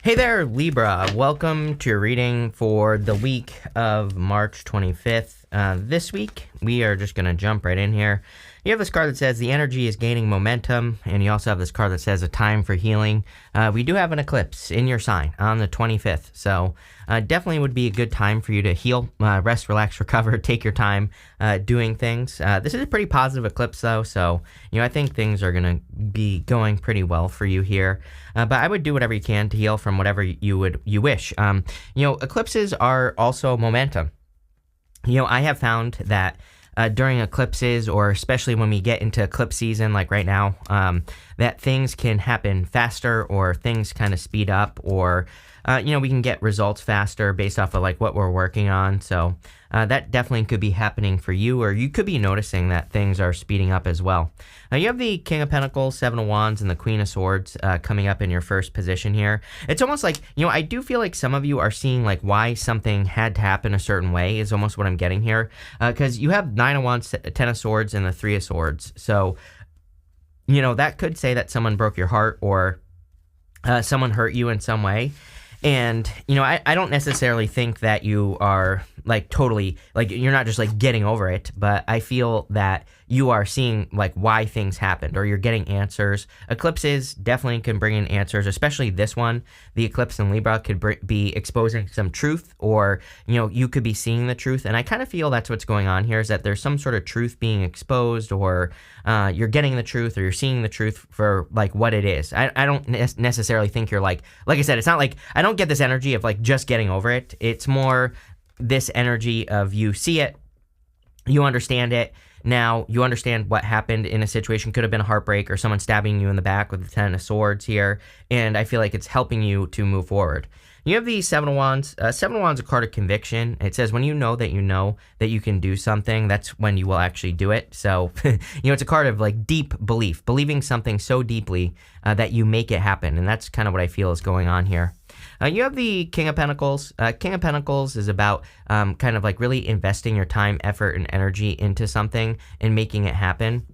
Hey there, Libra. Welcome to your reading for the week of March 25th. This week, we are just going to jump right in here. You have this card that says the energy is gaining momentum, and you also have this card that says a time for healing. We do have an eclipse in your sign on the 25th, so definitely would be a good time for you to heal, rest, relax, recover, take your time doing things. This is a pretty positive eclipse, though, so I think things are going to be going pretty well for you here. But I would do whatever you can to heal from whatever you wish. Eclipses are also momentum. I have found that during eclipses, or especially when we get into eclipse season, like right now, that things can happen faster, or things kind of speed up, or we can get results faster based off of like what we're working on. So that definitely could be happening for you, or you could be noticing that things are speeding up as well. You have the King of Pentacles, Seven of Wands, and the Queen of Swords coming up in your first position here. It's almost like, I do feel like some of you are seeing like why something had to happen a certain way is almost what I'm getting here. Because you have Nine of Wands, Ten of Swords, and the Three of Swords. So, that could say that someone broke your heart, or someone hurt you in some way. And, I don't necessarily think that you are like totally, like you're not just like getting over it, but I feel that you are seeing like why things happened, or you're getting answers. Eclipses definitely can bring in answers, especially this one. The eclipse in Libra could be exposing some truth, or, you could be seeing the truth. And I kind of feel that's what's going on here, is that there's some sort of truth being exposed, or you're getting the truth, or you're seeing the truth for like what it is. I don't necessarily think you're like I said, it's not like, I don't get this energy of like just getting over it. It's more this energy of you see it, you understand it. Now you understand what happened in a situation. Could have been a heartbreak, or someone stabbing you in the back with the Ten of Swords here. And I feel like it's helping you to move forward. You have the Seven of Wands. Seven of Wands is a card of conviction. It says when you know that you can do something, that's when you will actually do it. So, it's a card of like deep belief, believing something so deeply that you make it happen. And that's kind of what I feel is going on here. You have the King of Pentacles. King of Pentacles is about kind of like really investing your time, effort, and energy into something and making it happen.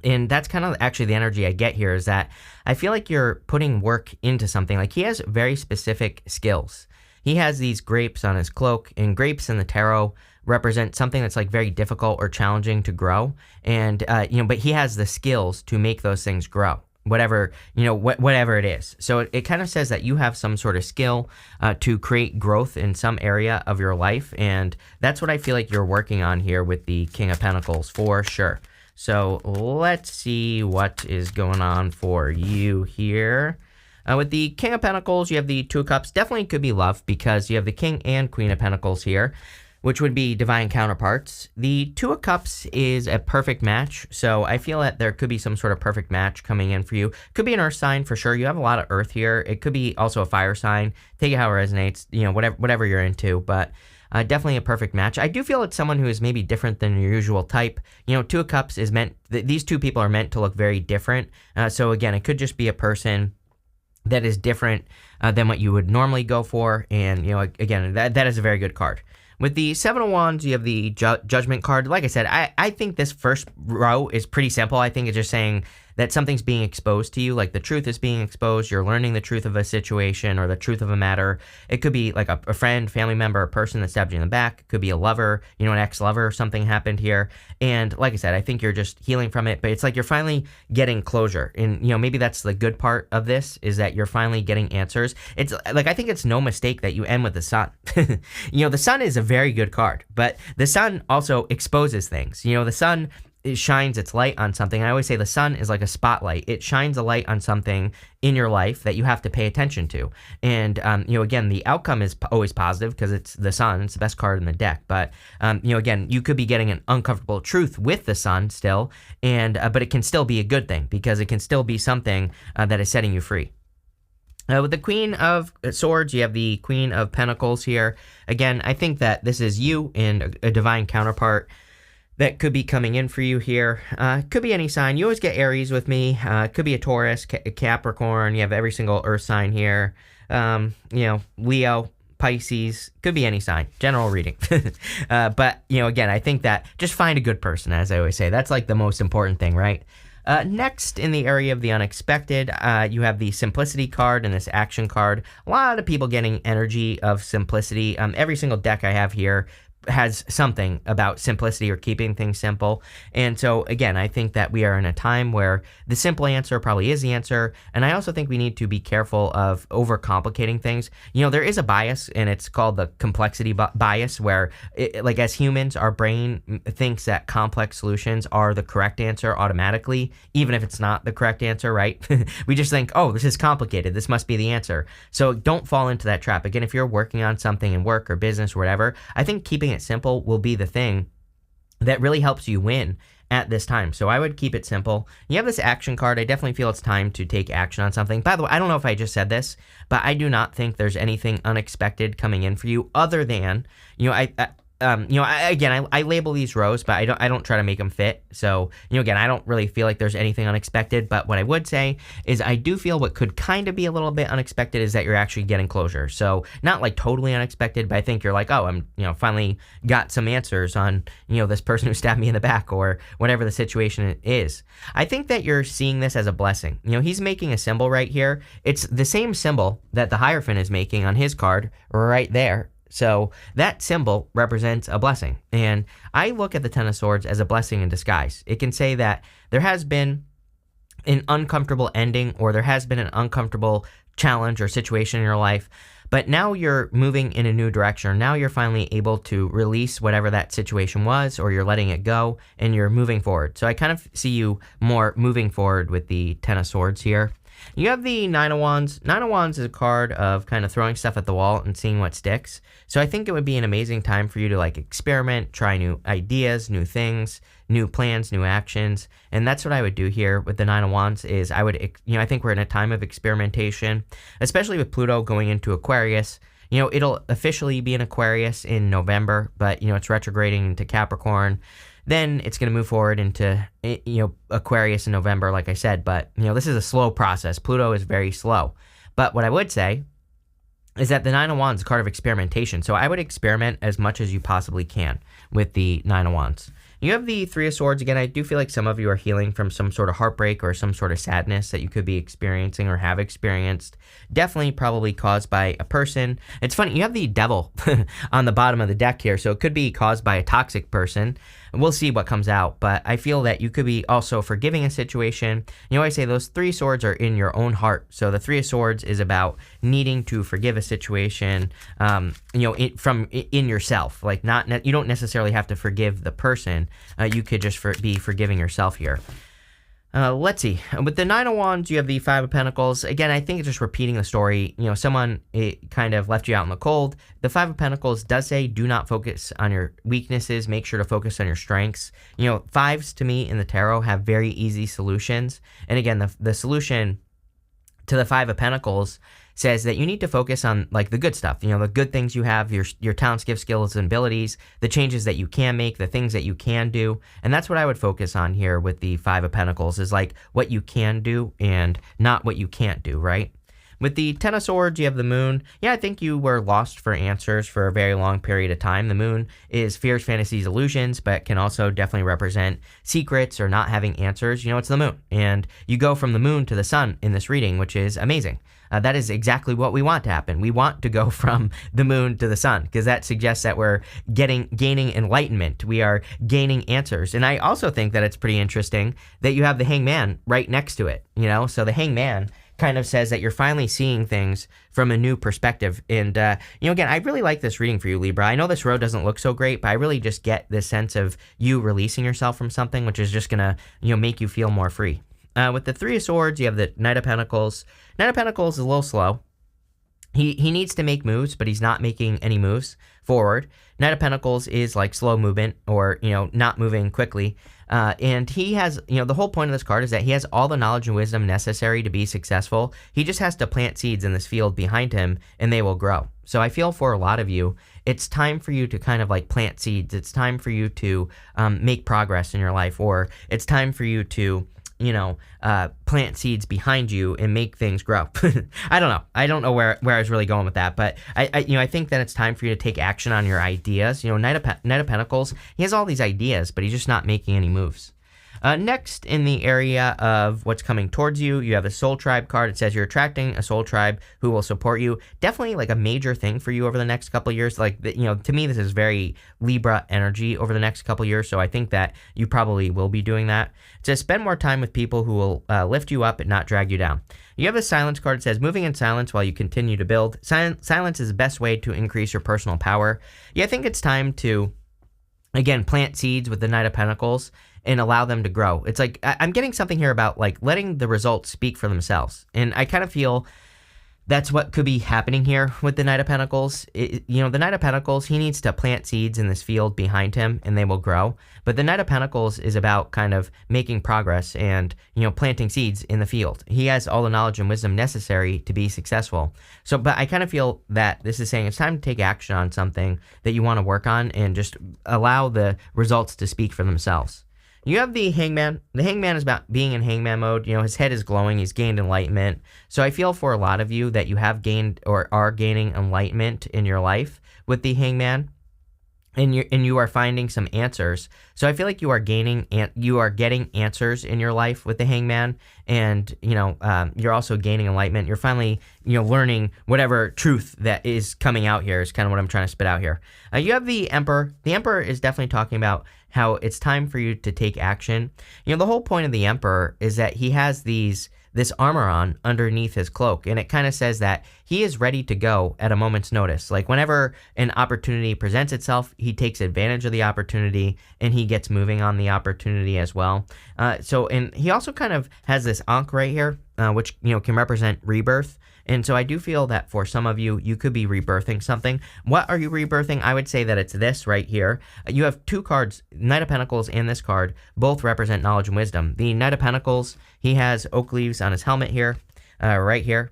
And that's kind of actually the energy I get here, is that I feel like you're putting work into something. Like he has very specific skills. He has these grapes on his cloak, and grapes in the tarot represent something that's like very difficult or challenging to grow. And, but he has the skills to make those things grow. Whatever it is. So it kind of says that you have some sort of skill to create growth in some area of your life. And that's what I feel like you're working on here with the King of Pentacles for sure. So let's see what is going on for you here. With the King of Pentacles, you have the Two of Cups. Definitely could be love, because you have the King and Queen of Pentacles here, which would be divine counterparts. The Two of Cups is a perfect match, so I feel that there could be some sort of perfect match coming in for you. Could be an earth sign for sure. You have a lot of earth here. It could be also a fire sign. Take it how it resonates, whatever you're into, but definitely a perfect match. I do feel it's someone who is maybe different than your usual type. Two of Cups is meant, these two people are meant to look very different. So again, it could just be a person that is different than what you would normally go for. And, again, that is a very good card. With the Seven of Wands, you have the Judgment card. Like I said, I think this first row is pretty simple. I think it's just saying that something's being exposed to you, like the truth is being exposed. You're learning the truth of a situation, or the truth of a matter. It could be like a friend, family member, a person that stabbed you in the back. It could be a lover, an ex-lover, something happened here. And like I said, I think you're just healing from it, but it's like you're finally getting closure. And, maybe that's the good part of this, is that you're finally getting answers. It's like, I think it's no mistake that you end with the Sun. The Sun is a very good card, but the Sun also exposes things. The Sun, it shines its light on something. I always say the sun is like a spotlight. It shines a light on something in your life that you have to pay attention to. And, again, the outcome is always positive because it's the Sun. It's the best card in the deck. But, again, you could be getting an uncomfortable truth with the Sun still, and but it can still be a good thing, because it can still be something that is setting you free. With the Queen of Swords, you have the Queen of Pentacles here. Again, I think that this is you and a divine counterpart that could be coming in for you here. Could be any sign. You always get Aries with me. Could be a Taurus, Capricorn. You have every single earth sign here. Leo, Pisces. Could be any sign. General reading. But, again, I think that just find a good person, as I always say. That's like the most important thing, right? Next, in the area of the unexpected, you have the simplicity card and this action card. A lot of people getting energy of simplicity. Every single deck I have here has something about simplicity or keeping things simple. And so again, I think that we are in a time where the simple answer probably is the answer. And I also think we need to be careful of overcomplicating things. There is a bias, and it's called the complexity bias, where like as humans, our brain thinks that complex solutions are the correct answer automatically, even if it's not the correct answer, right? We just think, oh, this is complicated, this must be the answer. So don't fall into that trap. Again, if you're working on something in work or business or whatever, I think keeping it simple will be the thing that really helps you win at this time. So I would keep it simple. You have this action card. I definitely feel it's time to take action on something. By the way, I don't know if I just said this, but I do not think there's anything unexpected coming in for you other than, I label these rows, but I don't try to make them fit. So, again, I don't really feel like there's anything unexpected, but what I would say is I do feel what could kind of be a little bit unexpected is that you're actually getting closure. So not like totally unexpected, but I think you're like, oh, I'm, finally got some answers on, this person who stabbed me in the back or whatever the situation is. I think that you're seeing this as a blessing. He's making a symbol right here. It's the same symbol that the Hierophant is making on his card right there. So that symbol represents a blessing. And I look at the Ten of Swords as a blessing in disguise. It can say that there has been an uncomfortable ending, or there has been an uncomfortable challenge or situation in your life, but now you're moving in a new direction. Now you're finally able to release whatever that situation was, or you're letting it go and you're moving forward. So I kind of see you more moving forward with the Ten of Swords here. You have the Nine of Wands. Nine of Wands is a card of kind of throwing stuff at the wall and seeing what sticks. So I think it would be an amazing time for you to experiment, try new ideas, new things, new plans, new actions. And that's what I would do here with the Nine of Wands is I think we're in a time of experimentation, especially with Pluto going into Aquarius. It'll officially be in Aquarius in November, but, it's retrograding into Capricorn. Then it's going to move forward into, Aquarius in November, like I said. But, this is a slow process. Pluto is very slow. But what I would say is that the Nine of Wands is a card of experimentation. So I would experiment as much as you possibly can with the Nine of Wands. You have the Three of Swords. Again, I do feel like some of you are healing from some sort of heartbreak or some sort of sadness that you could be experiencing or have experienced. Definitely probably caused by a person. It's funny, you have the Devil on the bottom of the deck here, so it could be caused by a toxic person. We'll see what comes out, but I feel that you could be also forgiving a situation. I say those Three Swords are in your own heart. So the Three of Swords is about needing to forgive a situation, from yourself. You don't necessarily have to forgive the person. You could just be forgiving yourself here. Let's see. With the Nine of Wands, you have the Five of Pentacles. Again, I think it's just repeating the story. Someone kind of left you out in the cold. The Five of Pentacles does say do not focus on your weaknesses. Make sure to focus on your strengths. Fives to me in the tarot have very easy solutions. And again, the solution to the Five of Pentacles says that you need to focus on the good stuff, the good things you have, your talents, gifts, skills, and abilities, the changes that you can make, the things that you can do. And that's what I would focus on here with the Five of Pentacles is what you can do and not what you can't do, right? With the Ten of Swords, you have the Moon. Yeah, I think you were lost for answers for a very long period of time. The Moon is fears, fantasies, illusions, but can also definitely represent secrets or not having answers. It's the Moon. And you go from the Moon to the Sun in this reading, which is amazing. That is exactly what we want to happen. We want to go from the Moon to the Sun because that suggests that we're gaining enlightenment. We are gaining answers. And I also think that it's pretty interesting that you have the Hangman right next to it. So the Hangman kind of says that you're finally seeing things from a new perspective. And, again, I really like this reading for you, Libra. I know this road doesn't look so great, but I really just get this sense of you releasing yourself from something, which is just going to, make you feel more free. With the Three of Swords, you have the Knight of Pentacles. Knight of Pentacles is a little slow. He needs to make moves, but he's not making any moves forward. Knight of Pentacles is slow movement or, not moving quickly. And he has, the whole point of this card is that he has all the knowledge and wisdom necessary to be successful. He just has to plant seeds in this field behind him and they will grow. So I feel for a lot of you, it's time for you to kind of plant seeds. It's time for you to make progress in your life, or it's time for you to plant seeds behind you and make things grow. I don't know. I don't know where I was really going with that, but I think that it's time for you to take action on your ideas. Knight of Pentacles, he has all these ideas, but he's just not making any moves. Next, in the area of what's coming towards you, you have a soul tribe card. It says you're attracting a soul tribe who will support you. Definitely like a major thing for you over the next couple of years. Like, to me, this is very Libra energy over the next couple of years. So I think that you probably will be doing that. It says spend more time with people who will lift you up and not drag you down. You have a silence card. It says moving in silence while you continue to build. Silence is the best way to increase your personal power. Yeah, I think it's time to, again, plant seeds with the Knight of Pentacles and allow them to grow. It's like, I'm getting something here about like letting the results speak for themselves. And I kind of feel that's what could be happening here with the Knight of Pentacles. The Knight of Pentacles, he needs to plant seeds in this field behind him and they will grow. But the Knight of Pentacles is about kind of making progress and, planting seeds in the field. He has all the knowledge and wisdom necessary to be successful. So, but I kind of feel that this is saying it's time to take action on something that you want to work on and just allow the results to speak for themselves. You have the Hangman. The Hangman is about being in Hangman mode. His head is glowing. He's gained enlightenment. So I feel for a lot of you that you have gained or are gaining enlightenment in your life with the Hangman, and you are finding some answers. So I feel like you are getting answers in your life with the Hangman, and you're also gaining enlightenment. You're finally learning whatever truth that is coming out here is kind of what I'm trying to spit out here. You have the Emperor. The Emperor is definitely talking about how it's time for you to take action. The whole point of the Emperor is that he has this armor on underneath his cloak, and it kind of says that he is ready to go at a moment's notice. Like whenever an opportunity presents itself, he takes advantage of the opportunity and he gets moving on the opportunity as well. And he also kind of has this Ankh right here, which can represent rebirth. And so I do feel that for some of you, you could be rebirthing something. What are you rebirthing? I would say that it's this right here. You have two cards, Knight of Pentacles and this card, both represent knowledge and wisdom. The Knight of Pentacles, he has oak leaves on his helmet here, right here.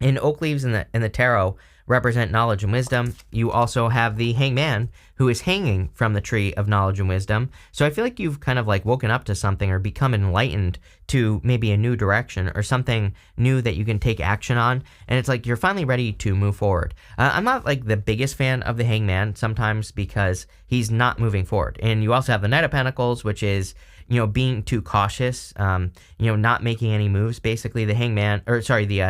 And oak leaves in the tarot represent knowledge and wisdom. You also have the Hangman, who is hanging from the tree of knowledge and wisdom. So I feel like you've kind of like woken up to something or become enlightened to maybe a new direction or something new that you can take action on. And it's like you're finally ready to move forward. I'm not like the biggest fan of the Hangman sometimes because he's not moving forward. And you also have the Knight of Pentacles, which is being too cautious, not making any moves. Basically, the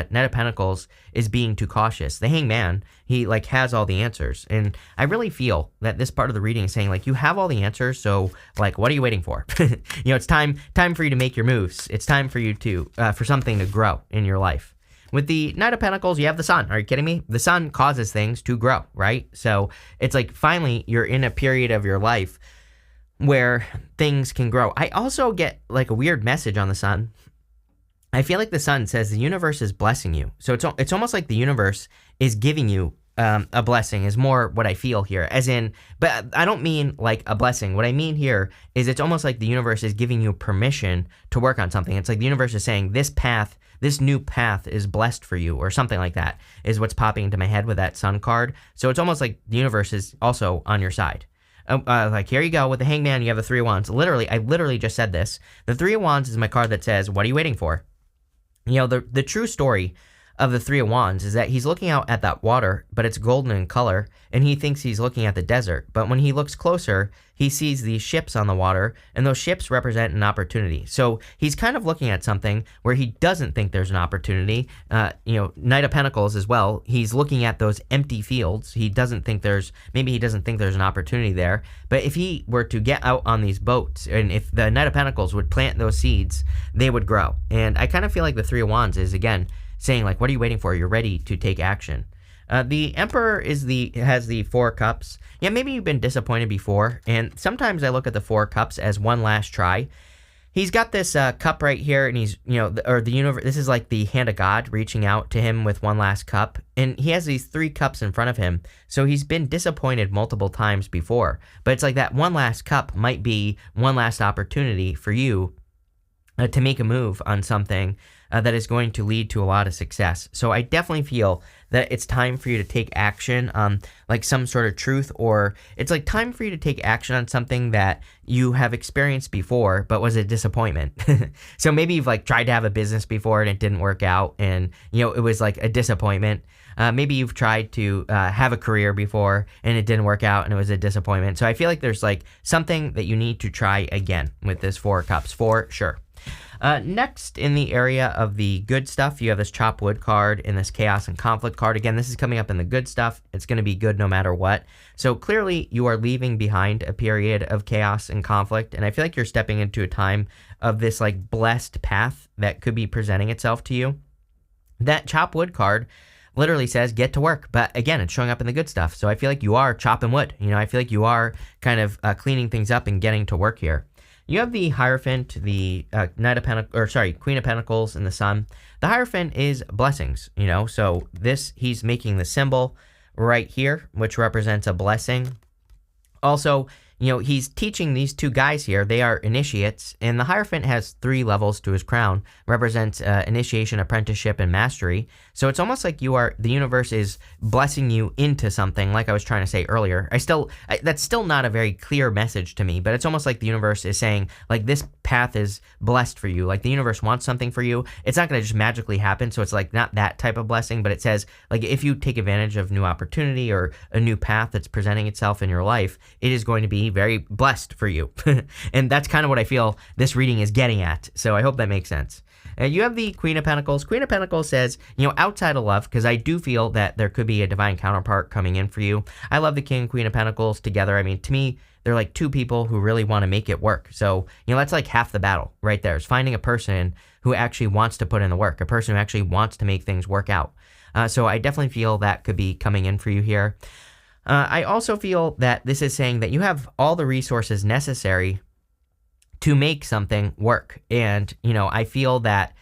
Knight of Pentacles is being too cautious. The Hangman, he like has all the answers. And I really feel that this part of the reading is saying like, you have all the answers. So like, what are you waiting for? It's time for you to make your moves. It's time for you to, for something to grow in your life. With the Knight of Pentacles, you have the Sun. Are you kidding me? The Sun causes things to grow, right? So it's like, finally, you're in a period of your life where things can grow. I also get like a weird message on the Sun. I feel like the Sun says the universe is blessing you. So it's almost like the universe is giving you a blessing is more what I feel here. But I don't mean like a blessing. What I mean here is it's almost like the universe is giving you permission to work on something. It's like the universe is saying this new path is blessed for you or something like that is what's popping into my head with that Sun card. So it's almost like the universe is also on your side. Like, here you go. With the Hangman, you have the Three of Wands. I literally just said this. The Three of Wands is my card that says, what are you waiting for? The true story of the Three of Wands is that he's looking out at that water, but it's golden in color, and he thinks he's looking at the desert. But when he looks closer, he sees these ships on the water, and those ships represent an opportunity. So he's kind of looking at something where he doesn't think there's an opportunity. Knight of Pentacles as well. He's looking at those empty fields. He doesn't think there's an opportunity there. But if he were to get out on these boats, and if the Knight of Pentacles would plant those seeds, they would grow. And I kind of feel like the Three of Wands is, again, saying like, what are you waiting for? You're ready to take action. The Emperor has the Four Cups. Yeah, maybe you've been disappointed before, and sometimes I look at the Four Cups as one last try. He's got this cup right here, and he's, the universe, this is like the hand of God reaching out to him with one last cup, and he has these 3 cups in front of him, so he's been disappointed multiple times before, but it's like that one last cup might be one last opportunity for you to make a move on something that is going to lead to a lot of success. So I definitely feel that it's time for you to take action on like some sort of truth, or it's like time for you to take action on something that you have experienced before but was a disappointment. So maybe you've like tried to have a business before and it didn't work out, and it was like a disappointment. Maybe you've tried to have a career before and it didn't work out and it was a disappointment. So I feel like there's like something that you need to try again with this Four of Cups for sure. Next, in the area of the good stuff, you have this Chop Wood card and this Chaos and Conflict card. Again, this is coming up in the good stuff. It's going to be good no matter what. So clearly, you are leaving behind a period of chaos and conflict, and I feel like you're stepping into a time of this like blessed path that could be presenting itself to you. That Chop Wood card literally says get to work, but again, it's showing up in the good stuff. So I feel like you are chopping wood. I feel like you are kind of cleaning things up and getting to work here. You have the Hierophant, the Queen of Pentacles, and the Sun. The Hierophant is blessings, so he's making the symbol right here, which represents a blessing. Also, he's teaching these two guys here. They are initiates, and the Hierophant has 3 levels to his crown, represents initiation, apprenticeship, and mastery. So it's almost like the universe is blessing you into something, like I was trying to say earlier. That's still not a very clear message to me, but it's almost like the universe is saying, like, this path is blessed for you. Like, the universe wants something for you. It's not going to just magically happen, so it's like not that type of blessing, but it says, like, if you take advantage of new opportunity or a new path that's presenting itself in your life, it is going to be very blessed for you. And that's kind of what I feel this reading is getting at. So I hope that makes sense. You have the Queen of Pentacles. Queen of Pentacles says, outside of love, because I do feel that there could be a divine counterpart coming in for you. I love the King and Queen of Pentacles together. I mean, to me, they're like two people who really want to make it work. So, that's like half the battle right there, is finding a person who actually wants to put in the work, a person who actually wants to make things work out. So I definitely feel that could be coming in for you here. I also feel that this is saying that you have all the resources necessary to make something work. And, I feel that,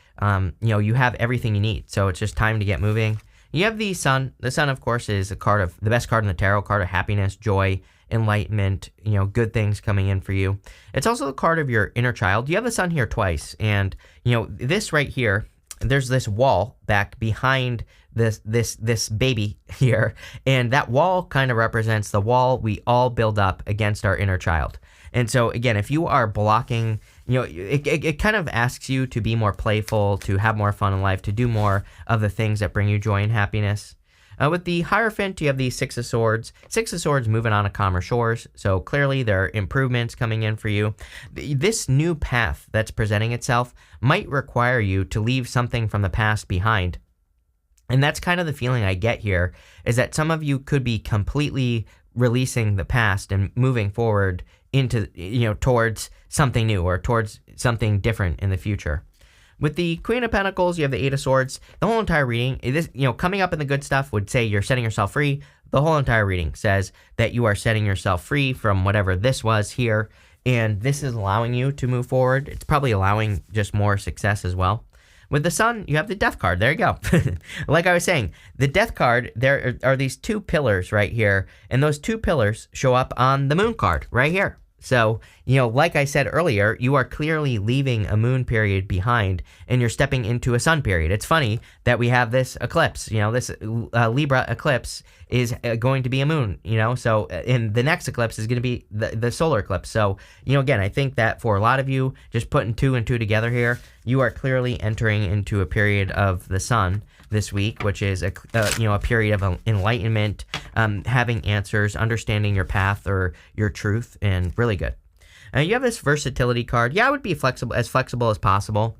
you have everything you need. So it's just time to get moving. You have the Sun. The Sun, of course, is the best card in the tarot, card of happiness, joy, enlightenment, good things coming in for you. It's also the card of your inner child. You have the Sun here twice. And, this right here, there's this wall back behind this baby here, and that wall kind of represents the wall we all build up against our inner child. And so again, if you are blocking, it kind of asks you to be more playful, to have more fun in life, to do more of the things that bring you joy and happiness. With the Hierophant, you have the Six of Swords. Six of Swords moving on to calmer shores. So clearly there are improvements coming in for you. This new path that's presenting itself might require you to leave something from the past behind. And that's kind of the feeling I get here, is that some of you could be completely releasing the past and moving forward into, towards something new or towards something different in the future. With the Queen of Pentacles, you have the Eight of Swords. The whole entire reading, coming up in the good stuff would say you're setting yourself free. The whole entire reading says that you are setting yourself free from whatever this was here, and this is allowing you to move forward. It's probably allowing just more success as well. With the Sun, you have the Death card. There you go. Like I was saying, the Death card, there are these 2 pillars right here, and those 2 pillars show up on the Moon card right here. So, like I said earlier, you are clearly leaving a moon period behind and you're stepping into a sun period. It's funny that we have this eclipse, this Libra eclipse is going to be a moon, so in the next eclipse is going to be the solar eclipse. So, again, I think that for a lot of you, just putting 2 and 2 together here, you are clearly entering into a period of the sun this week, which is a period of enlightenment, having answers, understanding your path or your truth, and really good. You have this versatility card. Yeah, I would be flexible as possible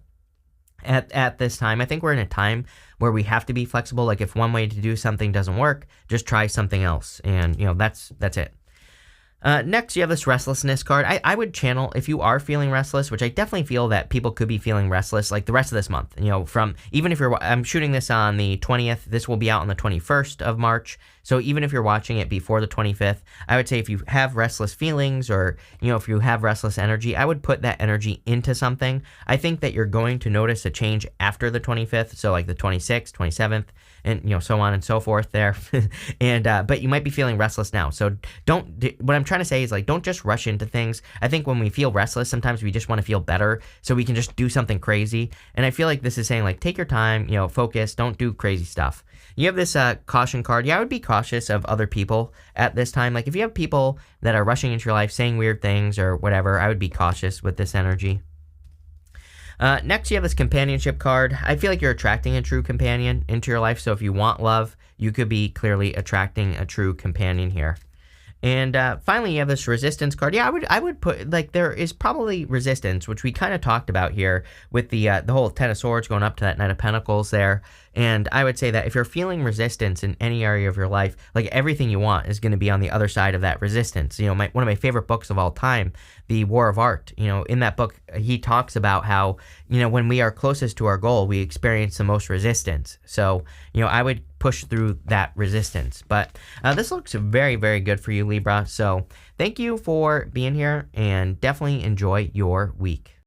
at this time. I think we're in a time where we have to be flexible. Like, if one way to do something doesn't work, just try something else, and that's it. Next, you have this restlessness card. I would channel, if you are feeling restless, which I definitely feel that people could be feeling restless, like the rest of this month, even if I'm shooting this on the 20th, this will be out on the 21st of March. So even if you're watching it before the 25th, I would say if you have restless feelings or, if you have restless energy, I would put that energy into something. I think that you're going to notice a change after the 25th. So like the 26th, 27th, and, so on and so forth there. And, but you might be feeling restless now. So what I'm trying to say is, like, don't just rush into things. I think when we feel restless, sometimes we just want to feel better so we can just do something crazy. And I feel like this is saying, like, take your time, focus, don't do crazy stuff. You have this caution card. Yeah, I would be cautious of other people at this time. Like, if you have people that are rushing into your life, saying weird things or whatever, I would be cautious with this energy. Next, you have this companionship card. I feel like you're attracting a true companion into your life. So if you want love, you could be clearly attracting a true companion here. And finally, you have this resistance card. Yeah, I would put, like, there is probably resistance, which we kind of talked about here with the whole Ten of Swords going up to that Knight of Pentacles there. And I would say that if you're feeling resistance in any area of your life, like, everything you want is going to be on the other side of that resistance. You know, one of my favorite books of all time, The War of Art, you know, in that book, he talks about how, you know, when we are closest to our goal, we experience the most resistance. So, you know, I would push through that resistance. But this looks very, very good for you, Libra. So thank you for being here, and definitely enjoy your week.